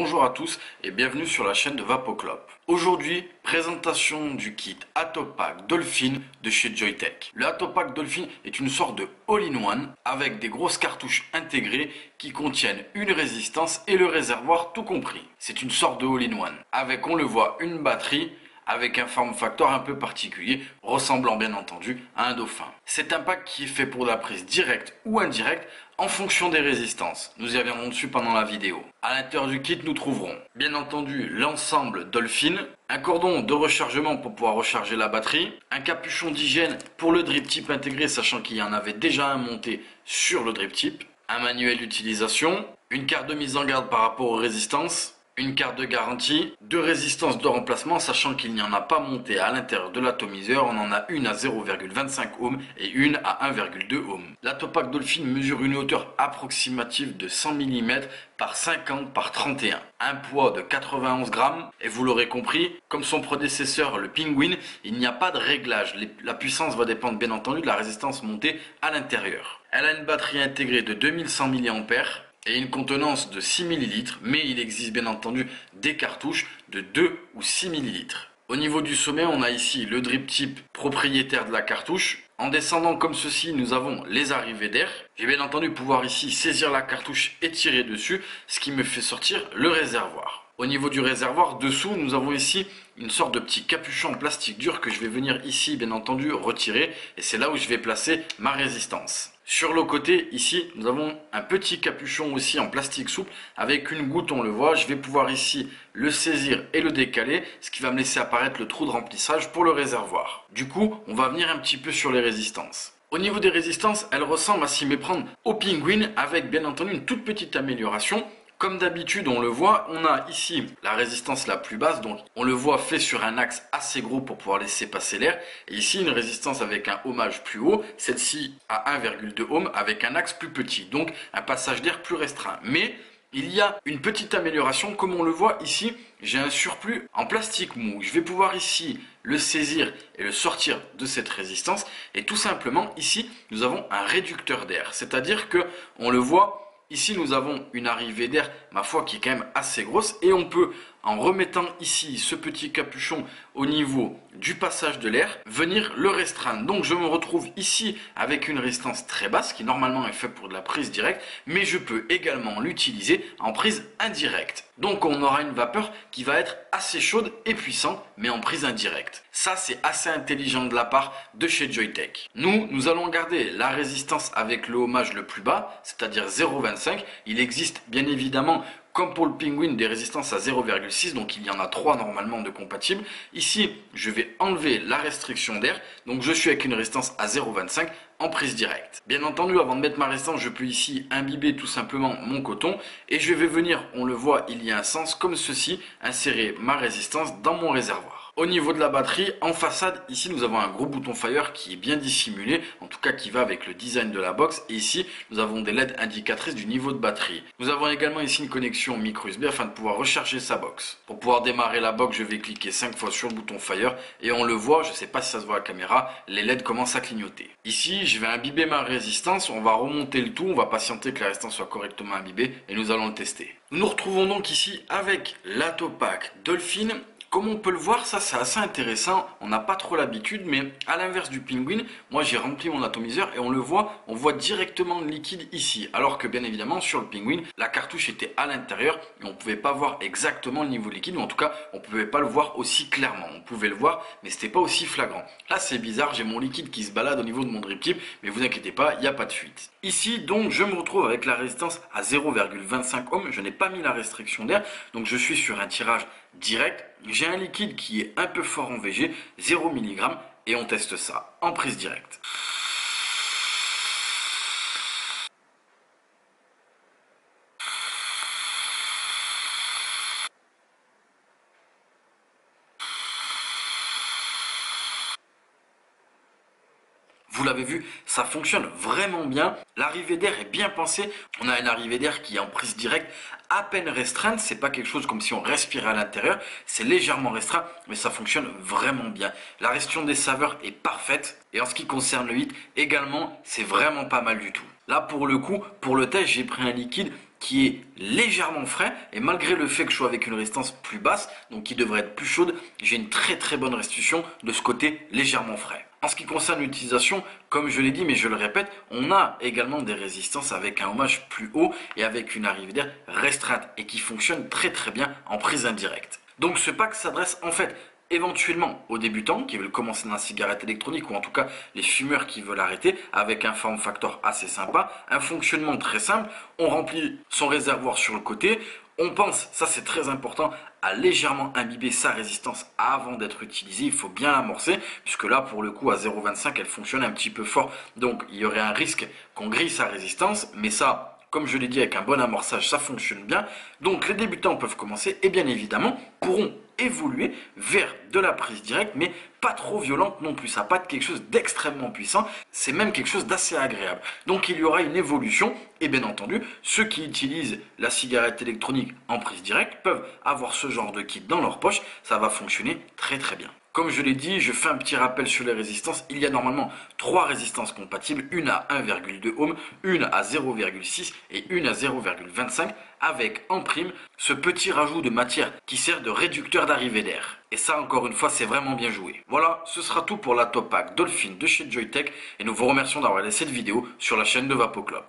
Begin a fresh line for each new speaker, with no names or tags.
Bonjour à tous et bienvenue sur la chaîne de Vapoclop. Aujourd'hui, présentation du kit Atopack Dolphin de chez Joyetech. Le Atopack Dolphin est une sorte de all-in-one avec des grosses cartouches intégrées qui contiennent une résistance et le réservoir tout compris. C'est une sorte de all-in-one avec, on le voit, une batterie avec un form factor un peu particulier, ressemblant bien entendu à un dauphin. C'est un pack qui est fait pour la prise directe ou indirecte en fonction des résistances. Nous y reviendrons dessus pendant la vidéo. À l'intérieur du kit, nous trouverons bien entendu l'ensemble Dolphin, un cordon de rechargement pour pouvoir recharger la batterie, un capuchon d'hygiène pour le drip tip intégré, sachant qu'il y en avait déjà un monté sur le drip tip, un manuel d'utilisation, une carte de mise en garde par rapport aux résistances, une carte de garantie, deux résistances de remplacement, sachant qu'il n'y en a pas monté à l'intérieur de l'atomiseur. On en a une à 0,25 ohm et une à 1,2 ohm. L'Atopack Dolphin mesure une hauteur approximative de 100 mm par 50 par 31. Un poids de 91 grammes. Et vous l'aurez compris, comme son prédécesseur le Penguin, il n'y a pas de réglage. La puissance va dépendre bien entendu de la résistance montée à l'intérieur. Elle a une batterie intégrée de 2100 mAh. Et une contenance de 6 ml, mais il existe bien entendu des cartouches de 2 ou 6 ml. Au niveau du sommet, on a ici le drip tip propriétaire de la cartouche. En descendant comme ceci, nous avons les arrivées d'air. Je vais bien entendu pouvoir ici saisir la cartouche et tirer dessus, ce qui me fait sortir le réservoir. Au niveau du réservoir, dessous, nous avons ici une sorte de petit capuchon en plastique dur que je vais venir ici, bien entendu, retirer. Et c'est là où je vais placer ma résistance. Sur le côté, ici, nous avons un petit capuchon aussi en plastique souple avec une goutte, on le voit. Je vais pouvoir ici le saisir et le décaler, ce qui va me laisser apparaître le trou de remplissage pour le réservoir. Du coup, on va venir un petit peu sur les résistances. Au niveau des résistances, elles ressemblent à s'y méprendre au Penguin avec bien entendu une toute petite amélioration. Comme d'habitude, on le voit, on a ici la résistance la plus basse, donc on le voit fait sur un axe assez gros pour pouvoir laisser passer l'air. Et ici, une résistance avec un ohmage plus haut, celle-ci à 1,2 ohm avec un axe plus petit, donc un passage d'air plus restreint. Mais il y a une petite amélioration, comme on le voit ici, j'ai un surplus en plastique mou. Je vais pouvoir ici le saisir et le sortir de cette résistance. Et tout simplement, ici, nous avons un réducteur d'air, c'est-à-dire que on le voit. Ici, nous avons une arrivée d'air, ma foi, qui est quand même assez grosse. Et on peut, en remettant ici ce petit capuchon au niveau du passage de l'air, venir le restreindre. Donc, je me retrouve ici avec une résistance très basse, qui normalement est faite pour de la prise directe. Mais je peux également l'utiliser en prise indirecte. Donc, on aura une vapeur qui va être assez chaude et puissante, mais en prise indirecte. Ça, c'est assez intelligent de la part de chez Joyetech. Nous allons garder la résistance avec le ohmage le plus bas, c'est-à-dire 0,25. Il existe bien évidemment, comme pour le Penguin, des résistances à 0,6, donc il y en a 3 normalement de compatibles. Ici, je vais enlever la restriction d'air, donc je suis avec une résistance à 0,25 en prise directe. Bien entendu, avant de mettre ma résistance, je peux ici imbiber tout simplement mon coton et je vais venir, on le voit, il y a un sens comme ceci, insérer ma résistance dans mon réservoir. Au niveau de la batterie, en façade, ici nous avons un gros bouton fire qui est bien dissimulé, en tout cas qui va avec le design de la box. Et ici, nous avons des LED indicatrices du niveau de batterie. Nous avons également ici une connexion micro USB afin de pouvoir recharger sa box. Pour pouvoir démarrer la box, je vais cliquer 5 fois sur le bouton fire et on le voit, je ne sais pas si ça se voit à la caméra, les LED commencent à clignoter. Ici, je vais imbiber ma résistance, on va remonter le tout, on va patienter que la résistance soit correctement imbibée et nous allons le tester. Nous nous retrouvons donc ici avec l'Atopack Dolphin. Comme on peut le voir, ça c'est assez intéressant, on n'a pas trop l'habitude, mais à l'inverse du Penguin, moi j'ai rempli mon atomiseur et on le voit, on voit directement le liquide ici. Alors que bien évidemment sur le Penguin, la cartouche était à l'intérieur et on ne pouvait pas voir exactement le niveau liquide, ou en tout cas on ne pouvait pas le voir aussi clairement. On pouvait le voir, mais c'était pas aussi flagrant. Là c'est bizarre, j'ai mon liquide qui se balade au niveau de mon drip tip, mais vous inquiétez pas, il n'y a pas de fuite. Ici donc je me retrouve avec la résistance à 0,25 ohm, je n'ai pas mis la restriction d'air, donc je suis sur un tirage direct. J'ai un liquide qui est un peu fort en VG, 0 mg, et on teste ça en prise directe. Vous l'avez vu, ça fonctionne vraiment bien. L'arrivée d'air est bien pensée. On a une arrivée d'air qui est en prise directe, à peine restreinte. C'est pas quelque chose comme si on respirait à l'intérieur. C'est légèrement restreint, mais ça fonctionne vraiment bien. La restriction des saveurs est parfaite. Et en ce qui concerne le hit, également, c'est vraiment pas mal du tout. Là pour le coup, pour le test, j'ai pris un liquide qui est légèrement frais et malgré le fait que je sois avec une résistance plus basse, donc qui devrait être plus chaude, j'ai une très bonne restitution de ce côté légèrement frais. En ce qui concerne l'utilisation, comme je l'ai dit mais je le répète, on a également des résistances avec un ohmage plus haut et avec une arrivée d'air restreinte et qui fonctionne très bien en prise indirecte. Donc ce pack s'adresse en fait éventuellement aux débutants qui veulent commencer dans la cigarette électronique ou en tout cas les fumeurs qui veulent arrêter avec un form factor assez sympa, un fonctionnement très simple, on remplit son réservoir sur le côté, on pense, ça c'est très important, à légèrement imbiber sa résistance avant d'être utilisée, il faut bien l'amorcer puisque là pour le coup à 0,25 elle fonctionne un petit peu fort, donc il y aurait un risque qu'on grille sa résistance, mais ça comme je l'ai dit avec un bon amorçage ça fonctionne bien, donc les débutants peuvent commencer et bien évidemment pourront évoluer vers de la prise directe mais pas trop violente non plus, ça va pas être quelque chose d'extrêmement puissant, c'est même quelque chose d'assez agréable. Donc il y aura une évolution et bien entendu ceux qui utilisent la cigarette électronique en prise directe peuvent avoir ce genre de kit dans leur poche, ça va fonctionner très bien. Comme je l'ai dit, je fais un petit rappel sur les résistances. Il y a normalement 3 résistances compatibles, une à 1,2 ohm, une à 0,6 et une à 0,25 avec en prime ce petit rajout de matière qui sert de réducteur d'arrivée d'air. Et ça encore une fois c'est vraiment bien joué. Voilà, ce sera tout pour la Top Pack Dolphin de chez Joyetech et nous vous remercions d'avoir laissé cette vidéo sur la chaîne de VapoClub.